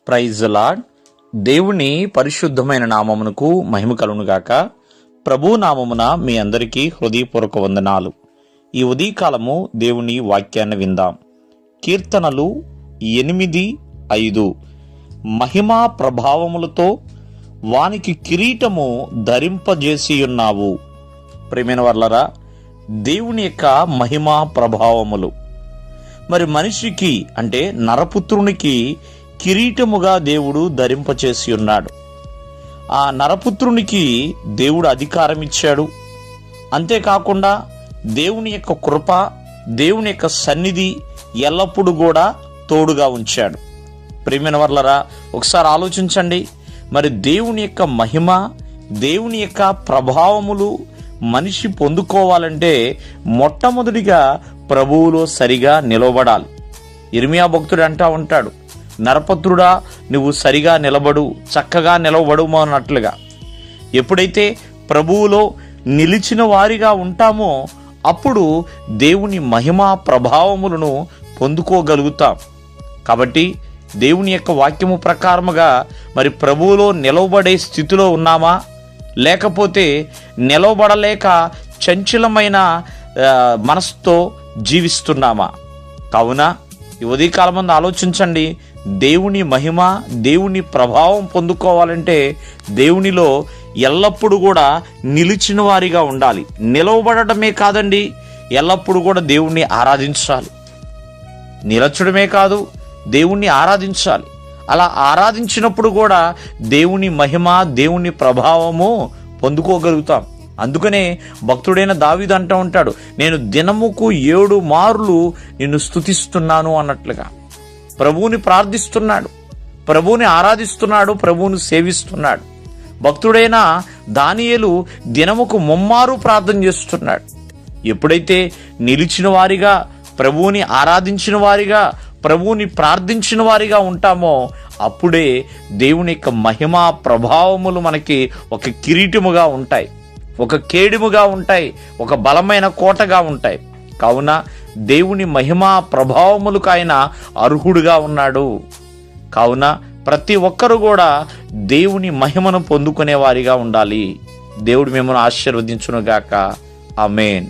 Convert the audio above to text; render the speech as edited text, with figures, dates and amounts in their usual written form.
Praise the lord. దేవుని పరిశుద్ధమైన నామమునకు మహిమ కలుగునుగాక. ప్రభు నామమున మీ అందరికీ హృదయపూర్వక వందనాలు. ఈ ఉదయకాలము దేవుని వాక్యాన్ని విందాం. కీర్తనలు 8:5. మహిమా ప్రభావములతో వానికి కిరీటము ధరింపజేసియున్నావు. ప్రియమైన వర్లరా, దేవుని యొక్క మహిమా ప్రభావములు మరి మనిషికి అంటే నరపుత్రునికి కిరీటముగా దేవుడు ధరింపచేసి ఉన్నాడు. ఆ నరపుత్రునికి దేవుడు అధికారం ఇచ్చాడు. అంతేకాకుండా దేవుని యొక్క కృప, దేవుని యొక్క సన్నిధి ఎల్లప్పుడూ కూడా తోడుగా ఉంచాడు. ప్రియమైన వర్లరా, ఒకసారి ఆలోచించండి. మరి దేవుని యొక్క మహిమ, దేవుని యొక్క ప్రభావములు మనిషి పొందుకోవాలంటే మొట్టమొదటిగా ప్రభువులో సరిగా నిలబడాలి. ఇర్మియా భక్తుడు అంటా ఉంటాడు, నరపుత్రుడా నువ్వు సరిగా నిలబడు, చక్కగా నిలబడు అన్నట్లుగా. ఎప్పుడైతే ప్రభువులో నిలిచిన వారిగా ఉంటామో అప్పుడు దేవుని మహిమా ప్రభావములను పొందుకోగలుగుతాం. కాబట్టి దేవుని యొక్క వాక్యము ప్రకారముగా మరి ప్రభువులో నిలవబడే స్థితిలో ఉన్నామా, లేకపోతే నిలవబడలేక చంచలమైన మనసుతో జీవిస్తున్నామా? కావున ఈ ఉదయకాలం ముందు ఆలోచించండి. దేవుని మహిమ, దేవుని ప్రభావం పొందుకోవాలంటే దేవునిలో ఎల్లప్పుడూ కూడా నిలిచిన వారిగా ఉండాలి. నిలవబడటమే కాదండి, ఎల్లప్పుడూ కూడా దేవుణ్ణి ఆరాధించాలి. నిలచడమే కాదు, దేవుణ్ణి ఆరాధించాలి. అలా ఆరాధించినప్పుడు కూడా దేవుని మహిమ, దేవుని ప్రభావము పొందుకోగలుగుతాం. అందుకనే భక్తుడైన దావీదు అంటూ ఉంటాడు, నేను దినముకు 7 మార్లు నిన్ను స్తుతిస్తున్నాను అన్నట్లుగా. ప్రభువుని ప్రార్థిస్తున్నాడు, ప్రభువుని ఆరాధిస్తున్నాడు, ప్రభువుని సేవిస్తున్నాడు. భక్తుడైన దానియేలు దినముకు 3 మారు ప్రార్థన చేస్తున్నాడు. ఎప్పుడైతే నిలిచిన వారిగా, ప్రభువుని ఆరాధించిన వారిగా, ప్రభువుని ప్రార్థించిన వారిగా ఉంటామో అప్పుడే దేవుని యొక్క మహిమా ప్రభావములు మనకి ఒక కిరీటముగా ఉంటాయి, ఒక కేడుముగా ఉంటాయి, ఒక బలమైన కోటగా ఉంటాయి. కావున దేవుని మహిమా ప్రభావములకు ఆయన అర్హుడుగా ఉన్నాడు. కావున ప్రతి ఒక్కరు కూడా దేవుని మహిమను పొందుకునే వారిగా ఉండాలి. దేవుడు మిమ్మల్ని ఆశీర్వదించునుగాక. ఆమేన్.